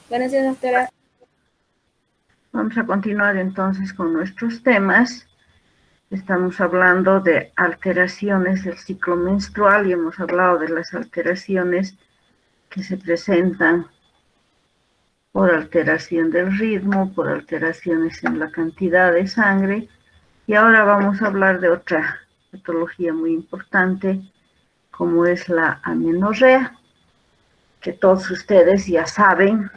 Buenos días, doctora. Vamos a continuar entonces con nuestros temas. Estamos hablando de alteraciones del ciclo menstrual y hemos hablado de las alteraciones que se presentan por alteración del ritmo, por alteraciones en la cantidad de sangre. Y ahora vamos a hablar de otra patología muy importante, como es la amenorrea, que todos ustedes ya saben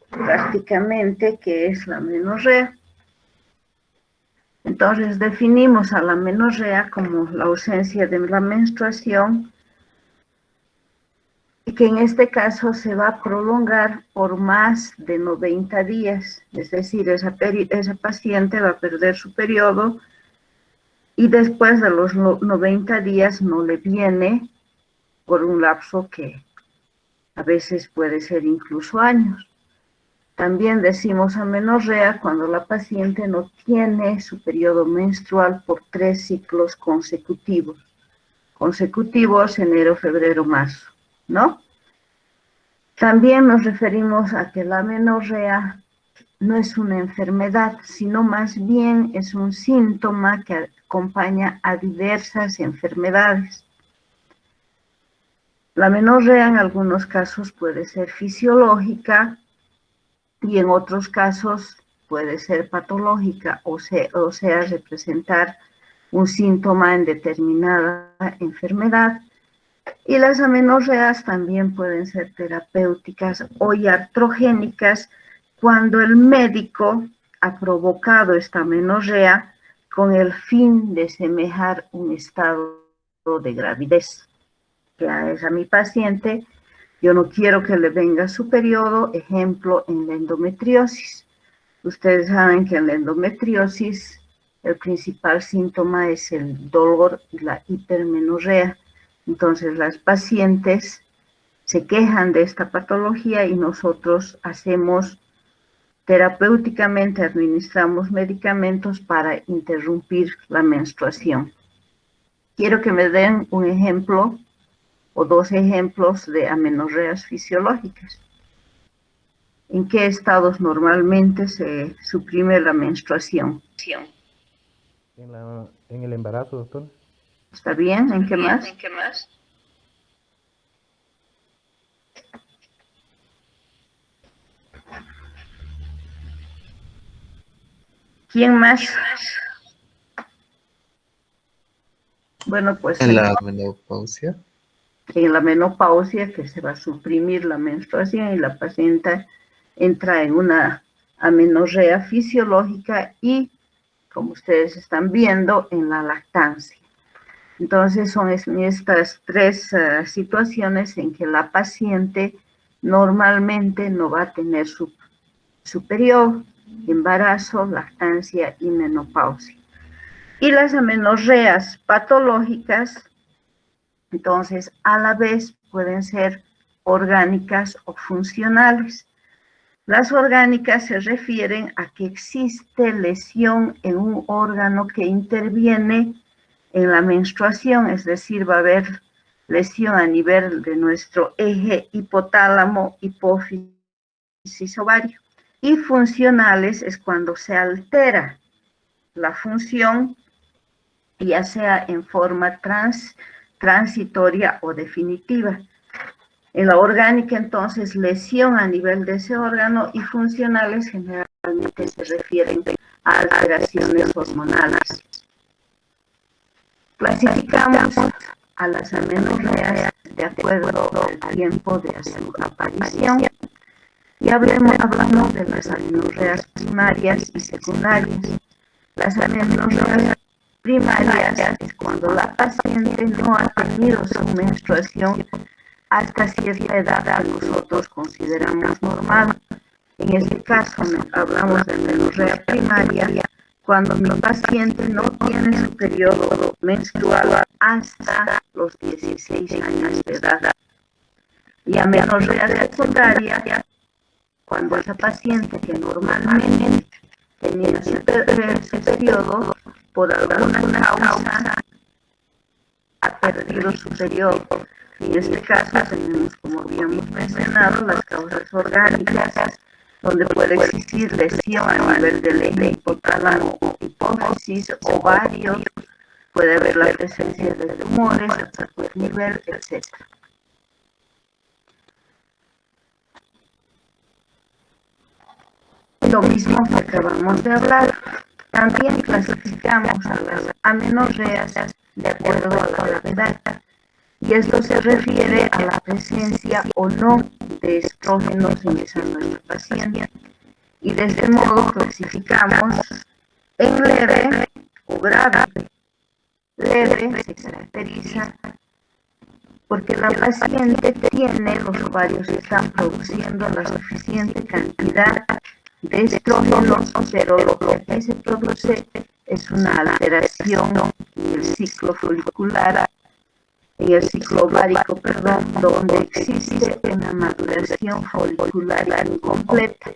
prácticamente qué es la amenorrea. Entonces definimos a la amenorrea como la ausencia de la menstruación y que en este caso se va a prolongar por más de 90 días, es decir, esa paciente va a perder su periodo y después de los 90 días no le viene por un lapso que a veces puede ser incluso años. También decimos amenorrea cuando la paciente no tiene su periodo menstrual por 3 ciclos consecutivos, enero, febrero, marzo, ¿no? También nos referimos a que la amenorrea no es una enfermedad, sino más bien es un síntoma que acompaña a diversas enfermedades. La amenorrea en algunos casos puede ser fisiológica y en otros casos puede ser patológica, o sea, representar un síntoma en determinada enfermedad. Y las amenorreas también pueden ser terapéuticas o iatrogénicas cuando el médico ha provocado esta amenorrea con el fin de semejar un estado de gravidez. Ya es a mi paciente, yo no quiero que le venga su periodo, ejemplo, en la endometriosis. Ustedes saben que en la endometriosis el principal síntoma es el dolor y la hipermenorrea. Entonces las pacientes se quejan de esta patología y nosotros hacemos terapéuticamente, administramos medicamentos para interrumpir la menstruación. Quiero que me den un ejemplo o dos ejemplos de amenorreas fisiológicas. ¿En qué estados normalmente se suprime la menstruación? En el embarazo, doctor. ¿Está bien? ¿En qué más? ¿Quién más? Bueno, pues En la menopausia. en la menopausia, que se va a suprimir la menstruación y la paciente entra en una amenorrea fisiológica y, como ustedes están viendo, en la lactancia. Entonces son estas tres situaciones en que la paciente normalmente no va a tener su periodo, embarazo, lactancia y menopausia. Y las amenorreas patológicas, entonces, a la vez pueden ser orgánicas o funcionales. Las orgánicas se refieren a que existe lesión en un órgano que interviene en la menstruación, es decir, va a haber lesión a nivel de nuestro eje hipotálamo, hipófisis, ovario. Y funcionales es cuando se altera la función, ya sea en forma transitoria o definitiva. En la orgánica, entonces, lesión a nivel de ese órgano y funcionales generalmente se refieren a alteraciones hormonales. Clasificamos a las amenorreas de acuerdo al tiempo de su aparición y hablamos de las amenorreas primarias y secundarias. Las amenorreas primarias es cuando la paciente no ha tenido su menstruación hasta cierta edad que nosotros consideramos normal. En este caso hablamos de amenorrea primaria cuando mi paciente no tiene su periodo menstrual hasta los 16 años de edad. Y amenorrea secundaria cuando esa paciente que normalmente tenía su periodo por alguna causa ha perdido su periodo. En este caso tenemos, como habíamos mencionado, las causas orgánicas, donde puede existir lesión a nivel del eje hipotálamo o hipófisis, ovarios, puede haber la presencia de tumores a cualquier nivel, etc. Lo mismo que acabamos de hablar. También clasificamos a las amenorreas de acuerdo a la gravedad. Y esto se refiere a la presencia o no de estrógenos en esa nuestra paciente. Y de este modo clasificamos en leve o grave. Leve se caracteriza porque la paciente tiene, los ovarios están produciendo la suficiente cantidad de estrógenos, pero lo que aquí se produce es una alteración en el ciclo folicular, en el ciclo ovárico, donde existe una maduración folicular incompleta.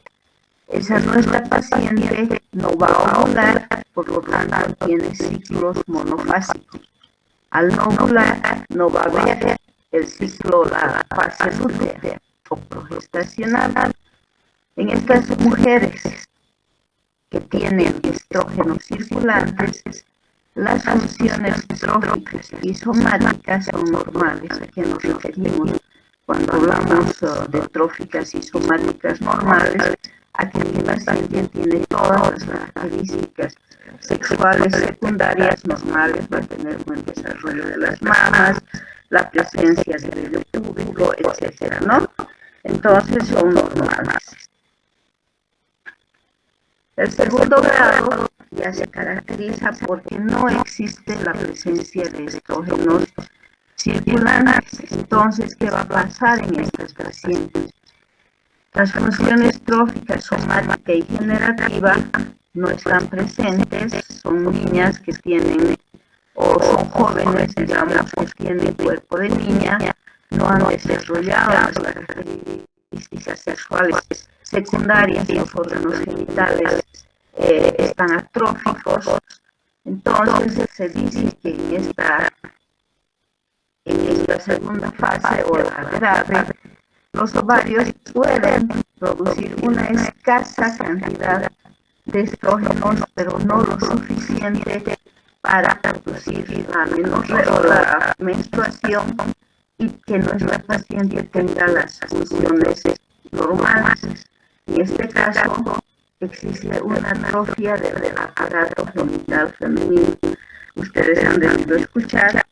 Esa nuestra paciente no va a ovular, por lo tanto tiene ciclos monofásicos. Al no ovular, no va a haber el ciclo, la fase lútea o progestacional. En estas mujeres que tienen estrógenos circulantes, las funciones tróficas y somáticas son normales. ¿A qué nos referimos cuando hablamos de tróficas y somáticas normales? A que mi paciente tiene todas las características sexuales secundarias normales, va a tener buen desarrollo de las mamas, la presencia de vello púbico, etcétera, ¿no? Entonces son normales. El segundo grado ya se caracteriza porque no existe la presencia de estrógenos circulantes. Entonces, ¿qué va a pasar en estas pacientes? Las funciones tróficas, somática y generativa no están presentes, son niñas que tienen, o son jóvenes, digamos, que tienen cuerpo de niña, no han desarrollado las características sexuales secundarias, los órganos genitales están atróficos. Entonces se dice que en esta segunda fase o la grave, los ovarios pueden producir una escasa cantidad de estrógenos, pero no lo suficiente para producir la amenorrea o la menstruación y que nuestra paciente tenga las funciones normales. En este caso, existe una atrofia del aparato genital femenino. Ustedes han debido escuchar,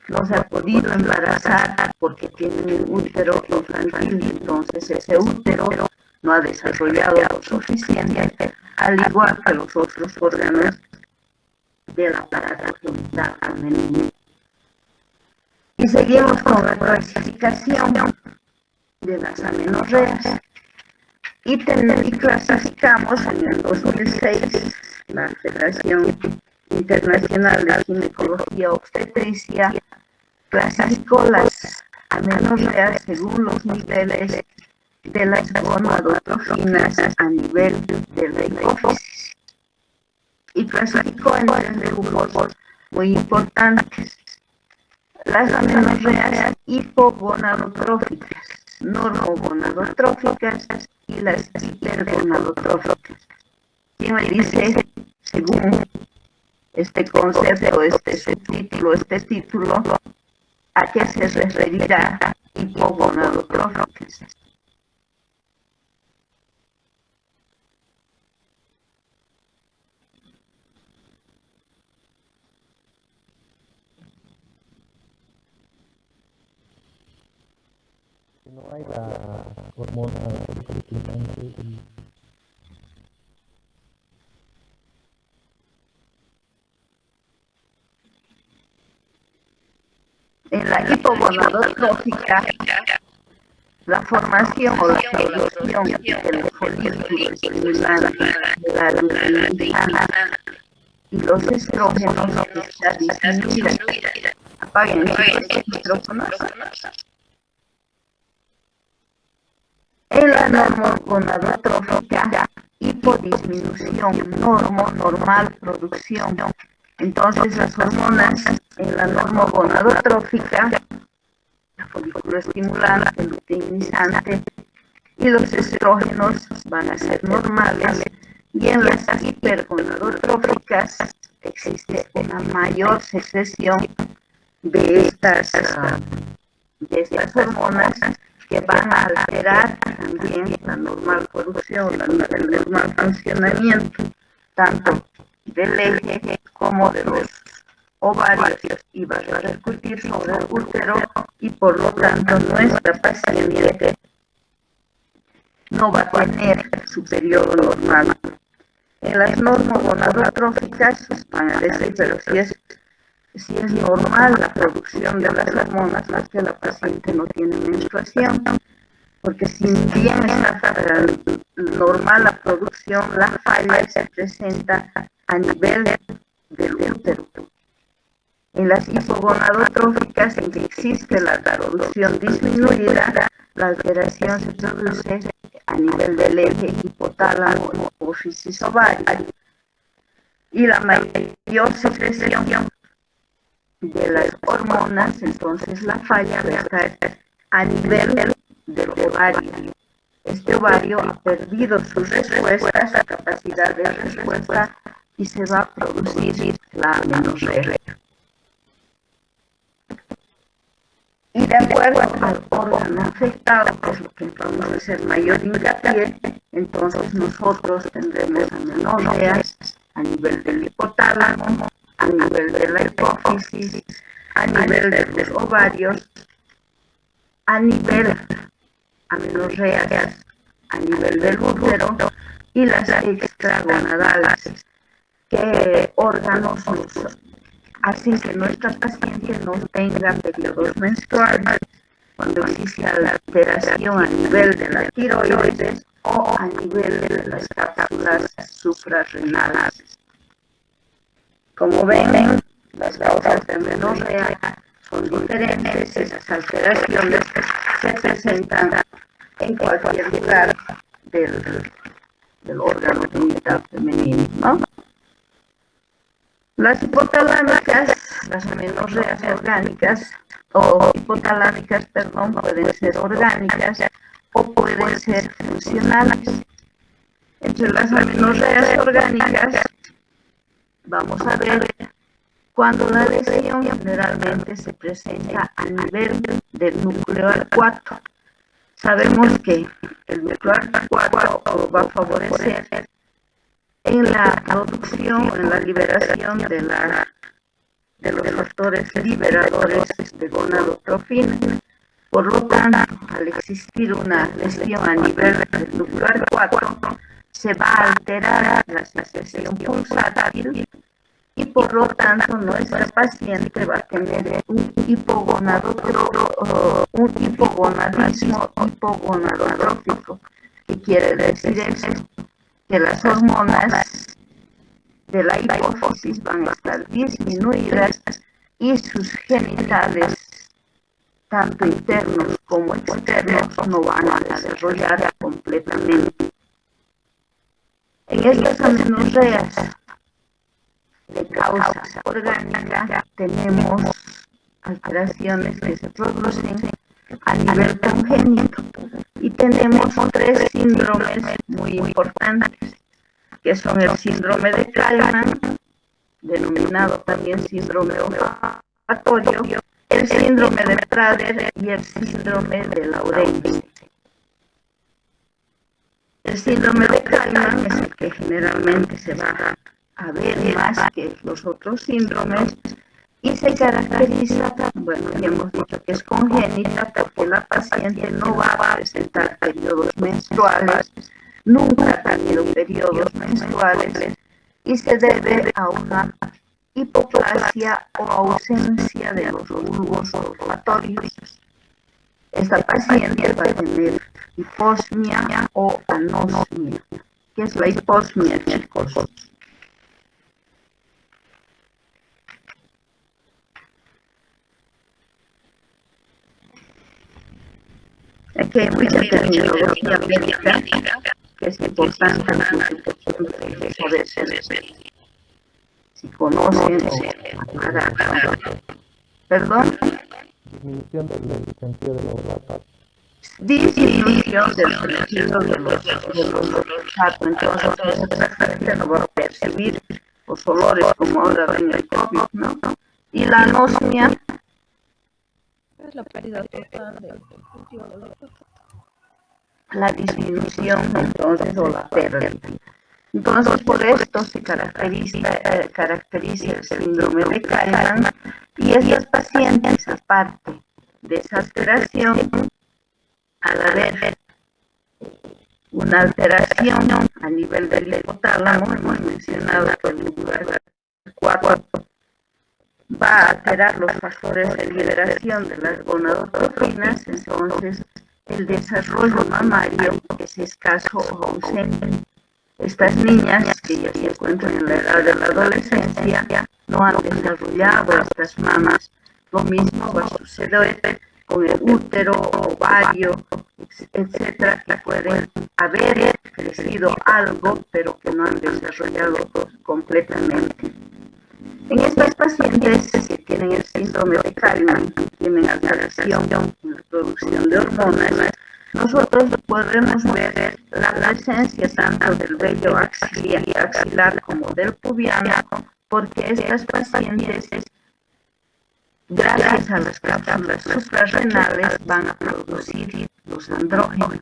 no se ha podido embarazar porque tiene un útero infantil, entonces ese útero no ha desarrollado lo suficiente, al igual que los otros órganos del aparato genital femenino. Y seguimos con la clasificación de las amenorreas. Y clasificamos en el 2006 la Federación Internacional de Ginecología Obstetricia clasificó las amenorreas según los niveles de las gonadotrofinas a nivel de la hipófisis y clasificó en tres grupos muy importantes: las amenorreas hipogonadotróficas, normogonadotróficas y las hipergonadotróficas. ¿Quién me dice, según este concepto, este subtítulo, este título, a qué se referirá hipogonadotróficas? No hay la hormona estimulante y en la hipogonadotrófica, la formación o la producción del folículo estimulante de la luteinizana y los estrógenos está disminuida. Apaguen los micrófonos. En la normogonadotrófica, hipodisminución, normal producción. Entonces las hormonas en la normogonadotrófica, el folículo estimulante, el luteinizante y y los estrógenos van a ser normales, y en las hipergonadotróficas existe una mayor secreción de estas hormonas que van a alterar también la normal producción, el normal funcionamiento, tanto del eje como de los ovarios, y va a repercutir sobre el útero, y por lo tanto nuestra paciente no va a tener su periodo normal. En las normogonadotróficas van a decir, pero si es normal la producción de las hormonas, más que la paciente no tiene menstruación, porque si bien está normal la producción, la falla se presenta a nivel del útero. En las hipogonadotróficas, en que existe la producción disminuida, la alteración se produce a nivel del eje hipotálamo, hipófisis, ovario, y la mayor secreción de las hormonas, entonces la falla va a estar a nivel del ovario. Este ovario ha perdido su respuesta, su capacidad de respuesta, y se va a producir la amenorrea. Y de acuerdo al órgano afectado, que es lo que vamos a hacer mayor hincapié, entonces nosotros tendremos amenorreas a nivel del hipotálamo, a nivel de la hipófisis, a nivel de los ovarios, a nivel amenorreas a nivel del útero, y las extragonadales, que órganos hacen que nuestra paciente no tenga periodos menstruales, cuando existe alteración a nivel de la tiroides o a nivel de las cápsulas suprarrenales. Como ven, las causas de amenorrea son diferentes. Esas alteraciones se presentan en cualquier lugar del órgano genital femenino, ¿no? Las hipotalámicas, las amenorreas orgánicas, pueden ser orgánicas o pueden ser funcionales. Entre las amenorreas orgánicas, vamos a ver cuando la lesión generalmente se presenta a nivel del núcleo arcuato. Sabemos que el núcleo arcuato va a favorecer en la producción, en la liberación de los factores liberadores de gonadotrofina. Por lo tanto, al existir una lesión a nivel del núcleo arcuato, se va a alterar la secreción pulsátil, y por lo tanto nuestra paciente va a tener un hipogonadismo hipogonadotrófico. ¿Qué quiere decir eso? Que las hormonas de la hipófisis van a estar disminuidas y sus genitales, tanto internos como externos, no van a desarrollar completamente. En estas amenorreas de causa orgánica tenemos alteraciones que se producen a nivel congénito, y tenemos 3 síndromes muy importantes, que son el síndrome de Kallmann, denominado también síndrome olfatorio, el síndrome de Prader y el síndrome de Laurence. El síndrome de Kallmann es el que generalmente se va a ver más que los otros síndromes, y se caracteriza, bueno, ya hemos dicho que es congénita, porque la paciente no va a presentar periodos menstruales, nunca ha tenido periodos menstruales, y se debe a una hipoplasia o ausencia de los bulbos olfatorios. Esta paciente va a tener hiposmia o anosmia. ¿Qué es la hiposmia, chicos? Aquí hay mucha terminología médica que es importante saber si conocen o aclarar. ¿Perdón? Disminución del sentido del olfato. disminución del sentido de los olfatos. Entonces, ese paciente no va a percibir los olores como ahora ven el COVID, ¿no? Y la anosmia Es la pérdida total del sentido del olfato. la disminución, entonces, o la pérdida. Entonces, por esto se caracteriza el síndrome de Kallmann, y estos pacientes, aparte de esa alteración, al haber una alteración a nivel del hipotálamo, hemos mencionado que el lugar 4 va a alterar los factores de liberación de las gonadotrofinas, entonces el desarrollo mamario es escaso o ausente. Estas niñas que ya se encuentran en la edad de la adolescencia no han desarrollado estas mamas. Lo mismo va a suceder con el útero, ovario, etcétera, que pueden haber crecido algo, pero que no han desarrollado completamente. En estas pacientes que tienen el síndrome de Kallmann, que tienen alteración en la producción de hormonas, nosotros podremos ver la presencia tanto del vello axilar como del pubiano, porque estas pacientes, gracias a las cápsulas suprarrenales, van a producir los andrógenos.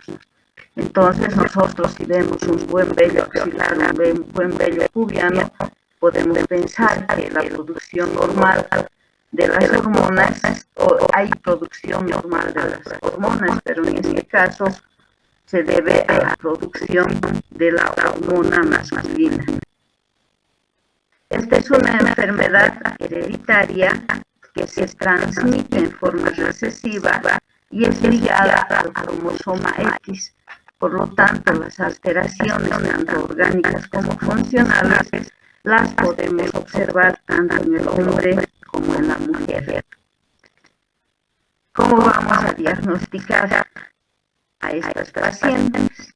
Entonces nosotros, si vemos un buen vello axilar, un buen vello pubiano, podemos pensar que la producción normal de las hormonas, o hay producción normal de las hormonas, pero en este caso se debe a la producción de la hormona masculina. Esta es una enfermedad hereditaria que se transmite en forma recesiva y es ligada al cromosoma X. Por lo tanto, las alteraciones tanto orgánicas como funcionales las podemos observar tanto en el hombre como en la mujer. ¿Cómo vamos a diagnosticar a estas pacientes?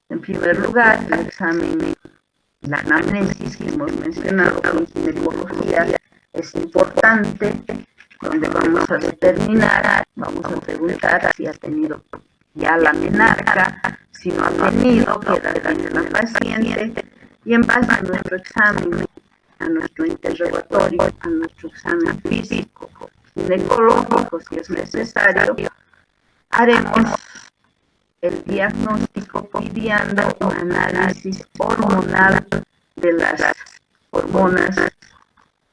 En primer lugar, el examen, la anamnesis que hemos mencionado en ginecología es importante, donde vamos a determinar, vamos a preguntar si ha tenido ya la menarca, si no ha tenido, qué edad tiene la paciente, y en base a nuestro examen, a nuestro interrogatorio, a nuestro examen físico, ginecológico, si es necesario, haremos el diagnóstico pidiendo un análisis hormonal de las hormonas,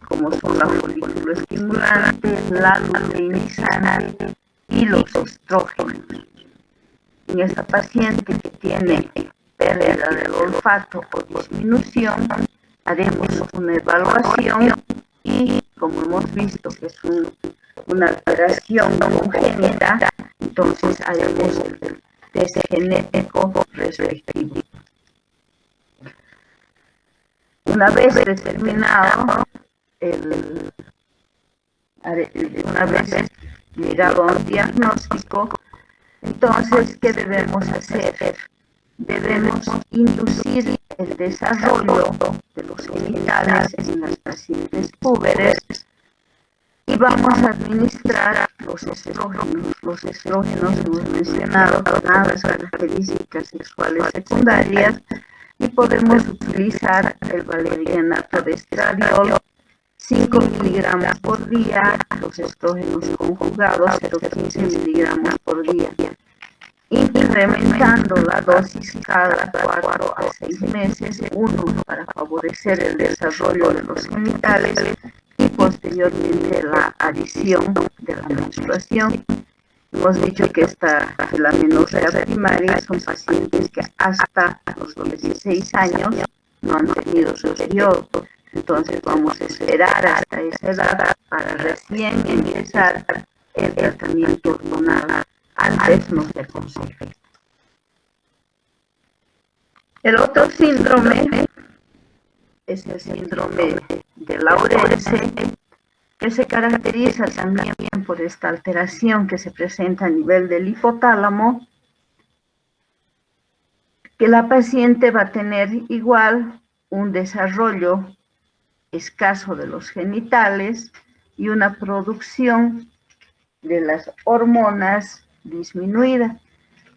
como son la folículo estimulante, la luteinizante y los estrógenos. En esta paciente que tiene pérdida del olfato o disminución, haremos una evaluación y, como hemos visto que es una alteración congénita, entonces haremos el test genético respectivo. Una vez determinado, una vez llegado a un diagnóstico, entonces, ¿qué debemos hacer? Debemos inducir el desarrollo de los genitales en las pacientes púberes y vamos a administrar los estrógenos. Los estrógenos hemos mencionado con las características sexuales secundarias y podemos utilizar el valerianato de estradiol, 5 miligramos por día, los estrógenos conjugados 0,15 miligramos por día, incrementando la dosis cada 4 a 6 meses, uno para favorecer el desarrollo de los genitales y posteriormente la adición de la menstruación. Hemos dicho que la menorrea primaria son pacientes que hasta los 16 años no han tenido su periodo. Entonces vamos a esperar hasta esa edad para recién empezar el tratamiento hormonal. Antes no se aconseja. El otro síndrome es el síndrome de Laurence, que se caracteriza también por esta alteración que se presenta a nivel del hipotálamo, que la paciente va a tener igual un desarrollo escaso de los genitales y una producción de las hormonas disminuida.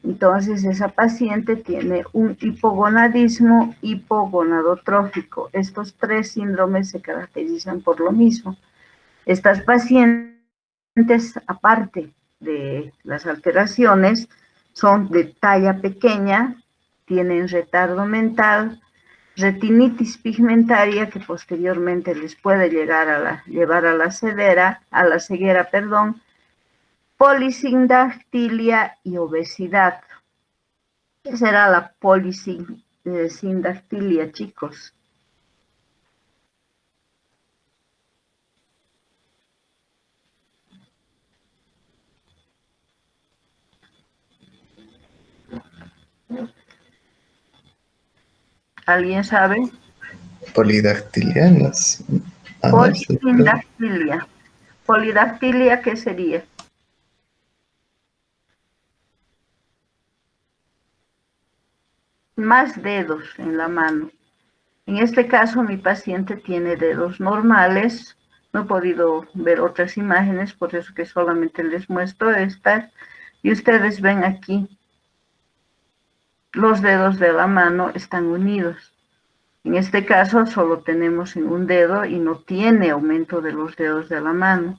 Entonces, esa paciente tiene un hipogonadismo hipogonadotrófico. Estos tres síndromes se caracterizan por lo mismo. Estas pacientes, aparte de las alteraciones, son de talla pequeña, tienen retardo mental, retinitis pigmentaria que posteriormente les puede llevar a la ceguera, polisindactilia y obesidad. ¿Qué será la polisindactilia, chicos? ¿Alguien sabe? Polidactilianas. Polisindactilia. Polidactilia, ¿qué sería? Más dedos en la mano. En este caso, mi paciente tiene dedos normales. No he podido ver otras imágenes, por eso que solamente les muestro estas. Y ustedes ven aquí, los dedos de la mano están unidos. En este caso, solo tenemos en un dedo y no tiene aumento de los dedos de la mano.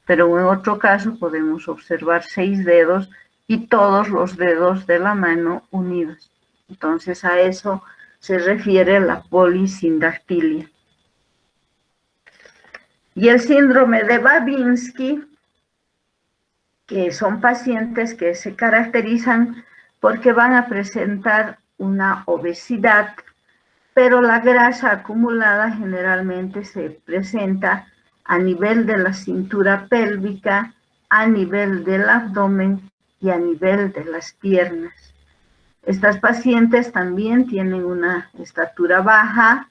Pero en otro caso podemos observar 6 dedos y todos los dedos de la mano unidos. Entonces, a eso se refiere la polisindactilia. Y el síndrome de Babinski, que son pacientes que se caracterizan porque van a presentar una obesidad, pero la grasa acumulada generalmente se presenta a nivel de la cintura pélvica, a nivel del abdomen y a nivel de las piernas. Estas pacientes también tienen una estatura baja,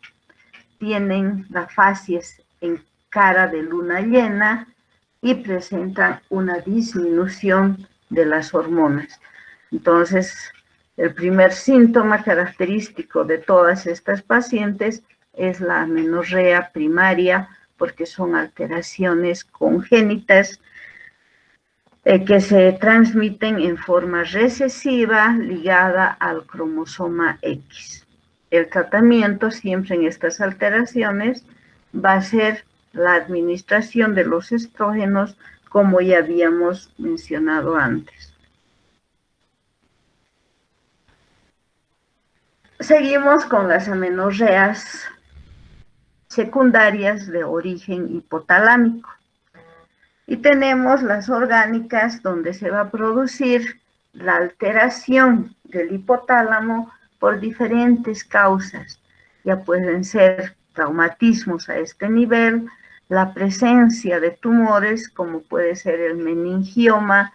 tienen la facies en cara de luna llena y presentan una disminución de las hormonas. Entonces, el primer síntoma característico de todas estas pacientes es la amenorrea primaria, porque son alteraciones congénitas que se transmiten en forma recesiva ligada al cromosoma X. El tratamiento siempre en estas alteraciones va a ser la administración de los estrógenos, como ya habíamos mencionado antes. Seguimos con las amenorreas secundarias de origen hipotalámico. Y tenemos las orgánicas, donde se va a producir la alteración del hipotálamo por diferentes causas. Ya pueden ser traumatismos a este nivel, la presencia de tumores, como puede ser el meningioma,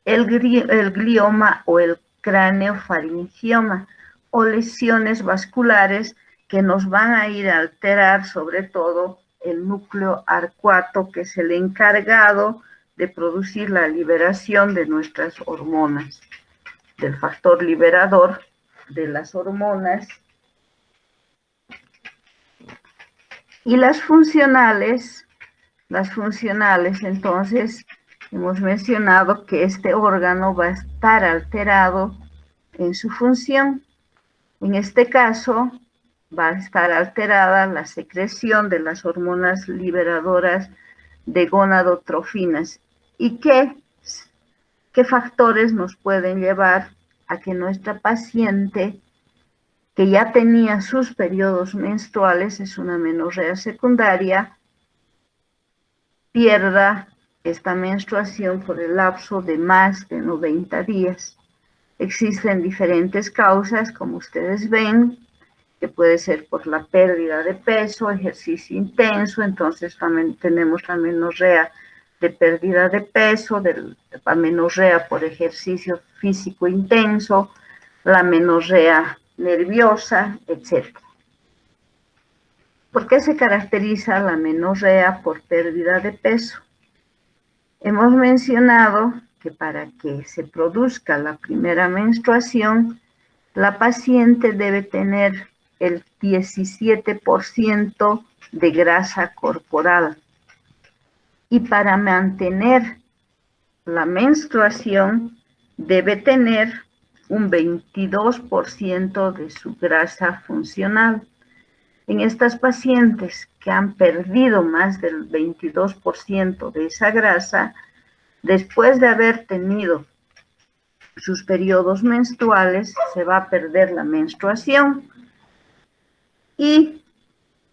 el glioma o el craneofaringioma, o lesiones vasculares que nos van a ir a alterar sobre todo el núcleo arcuato, que es el encargado de producir la liberación de nuestras hormonas, del factor liberador de las hormonas. Y las funcionales, entonces, hemos mencionado que este órgano va a estar alterado en su función. En este caso, va a estar alterada la secreción de las hormonas liberadoras de gonadotrofinas. ¿Y qué factores nos pueden llevar a que nuestra paciente, que ya tenía sus periodos menstruales, es una amenorrea secundaria, pierda esta menstruación por el lapso de más de 90 días? Existen diferentes causas, como ustedes ven, que puede ser por la pérdida de peso, ejercicio intenso. Entonces también tenemos la amenorrea de pérdida de peso, la amenorrea por ejercicio físico intenso, la amenorrea nerviosa, etc. ¿Por qué se caracteriza la amenorrea por pérdida de peso? Hemos mencionado que para que se produzca la primera menstruación, la paciente debe tener el 17% de grasa corporal. Y para mantener la menstruación, debe tener un 22% de su grasa funcional. En estas pacientes que han perdido más del 22% de esa grasa, después de haber tenido sus periodos menstruales, se va a perder la menstruación y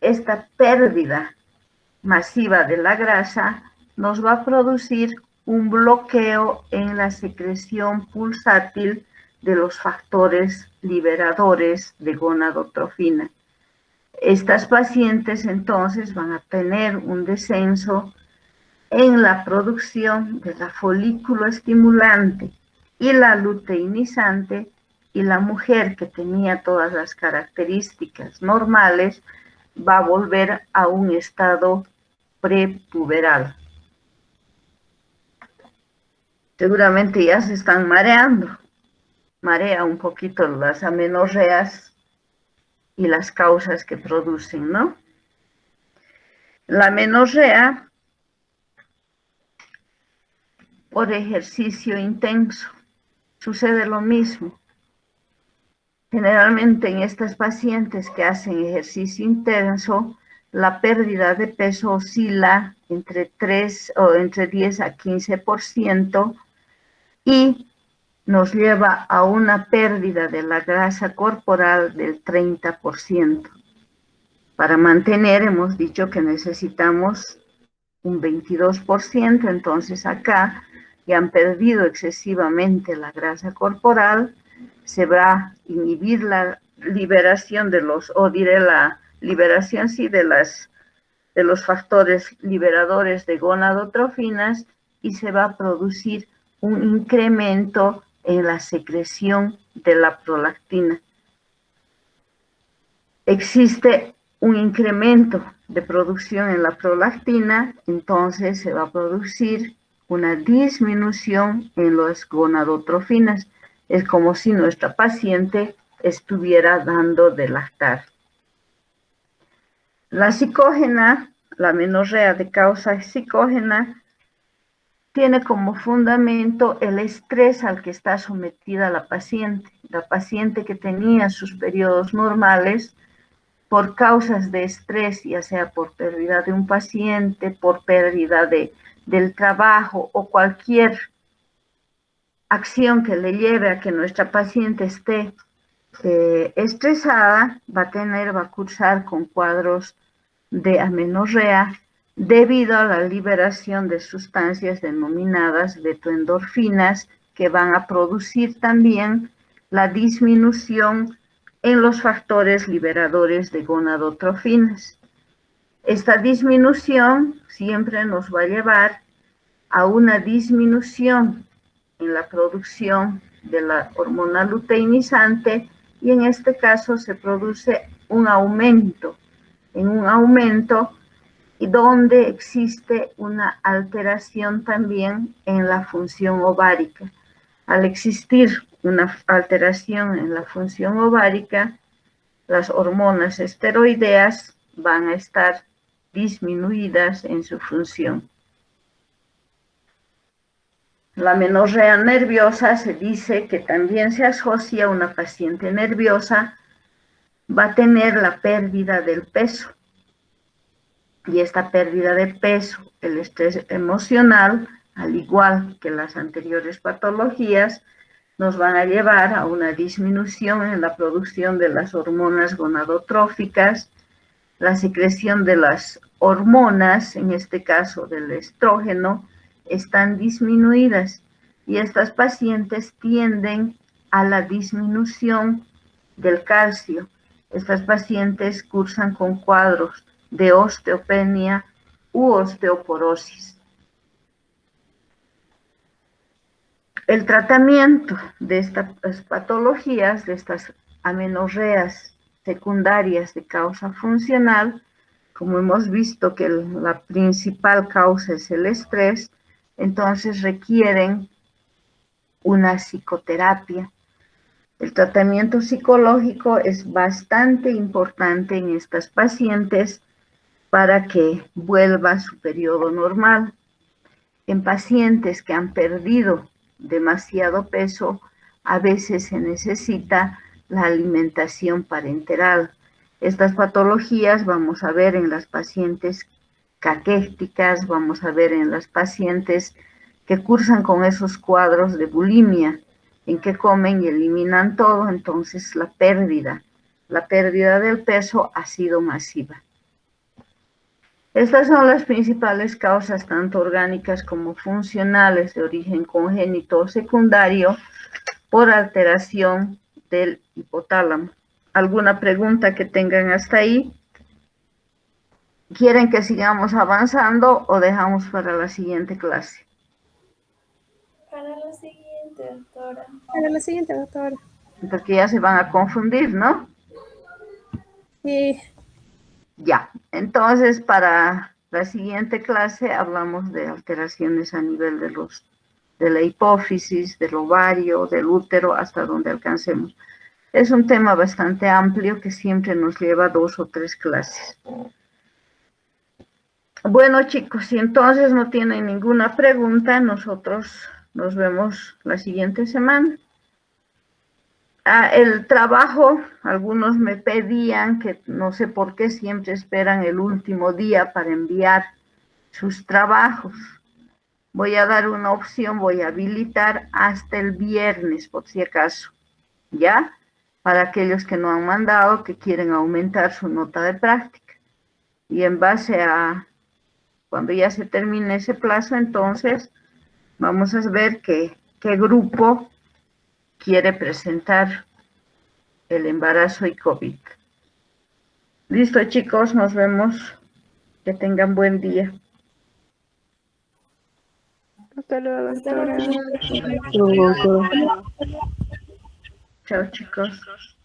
esta pérdida masiva de la grasa nos va a producir un bloqueo en la secreción pulsátil de los factores liberadores de gonadotrofina. Estas pacientes entonces van a tener un descenso en la producción de la folículo estimulante y la luteinizante, y la mujer que tenía todas las características normales va a volver a un estado prepuberal. Seguramente ya se están mareando. Marea un poquito las amenorreas y las causas que producen, ¿no? La amenorrea por ejercicio intenso. Sucede lo mismo. Generalmente en estas pacientes que hacen ejercicio intenso, la pérdida de peso oscila entre 10 a 15% y nos lleva a una pérdida de la grasa corporal del 30%. Para mantener, hemos dicho que necesitamos un 22%, entonces acá ya han perdido excesivamente la grasa corporal, se va a inhibir la liberación de los, o diré la liberación, sí, de los factores liberadores de gonadotrofinas, y se va a producir un incremento en la secreción de la prolactina. Existe un incremento de producción en la prolactina, entonces se va a producir una disminución en las gonadotrofinas. Es como si nuestra paciente estuviera dando de lactar. La psicógena, la amenorrea de causa psicógena, tiene como fundamento el estrés al que está sometida la paciente. La paciente que tenía sus periodos normales, por causas de estrés, ya sea por pérdida de un paciente, por pérdida del trabajo o cualquier acción que le lleve a que nuestra paciente esté estresada, va a cursar con cuadros de amenorrea debido a la liberación de sustancias denominadas betoendorfinas, que van a producir también la disminución en los factores liberadores de gonadotrofinas. Esta disminución siempre nos va a llevar a una disminución en la producción de la hormona luteinizante, y en este caso se produce un aumento, y donde existe una alteración también en la función ovárica. Al existir una alteración en la función ovárica, las hormonas esteroideas van a estar disminuidas en su función. La amenorrea nerviosa se dice que también se asocia a una paciente nerviosa, va a tener la pérdida del peso. Y esta pérdida de peso, el estrés emocional, al igual que las anteriores patologías, nos van a llevar a una disminución en la producción de las hormonas gonadotróficas, la secreción de las hormonas, en este caso del estrógeno, están disminuidas, y estas pacientes tienden a la disminución del calcio. Estas pacientes cursan con cuadros de osteopenia u osteoporosis. El tratamiento de estas patologías, de estas amenorreas secundarias de causa funcional, como hemos visto que la principal causa es el estrés, entonces requieren una psicoterapia. El tratamiento psicológico es bastante importante en estas pacientes para que vuelva a su periodo normal. En pacientes que han perdido demasiado peso, a veces se necesita la alimentación parenteral. Estas patologías vamos a ver en las pacientes caquéticas, vamos a ver en las pacientes que cursan con esos cuadros de bulimia, en que comen y eliminan todo, entonces la pérdida del peso ha sido masiva. Estas son las principales causas, tanto orgánicas como funcionales, de origen congénito o secundario, por alteración del hipotálamo. ¿Alguna pregunta que tengan hasta ahí? ¿Quieren que sigamos avanzando o dejamos para la siguiente clase? Para la siguiente, doctora. Para la siguiente, doctora. Porque ya se van a confundir, ¿no? Sí. Ya, entonces para la siguiente clase hablamos de alteraciones a nivel de la hipófisis, del ovario, del útero, hasta donde alcancemos. Es un tema bastante amplio que siempre nos lleva 2 o 3 clases. Bueno, chicos, si entonces no tienen ninguna pregunta, nosotros nos vemos la siguiente semana. El trabajo, algunos me pedían que no sé por qué siempre esperan el último día para enviar sus trabajos. Voy a dar una opción, voy a habilitar hasta el viernes, por si acaso, ¿ya? Para aquellos que no han mandado, que quieren aumentar su nota de práctica. Y en base a, cuando ya se termine ese plazo, entonces vamos a ver qué grupo quiere presentar el embarazo y COVID. Listo, chicos, nos vemos. Que tengan buen día. Hasta luego, doctora. Chao, chicos.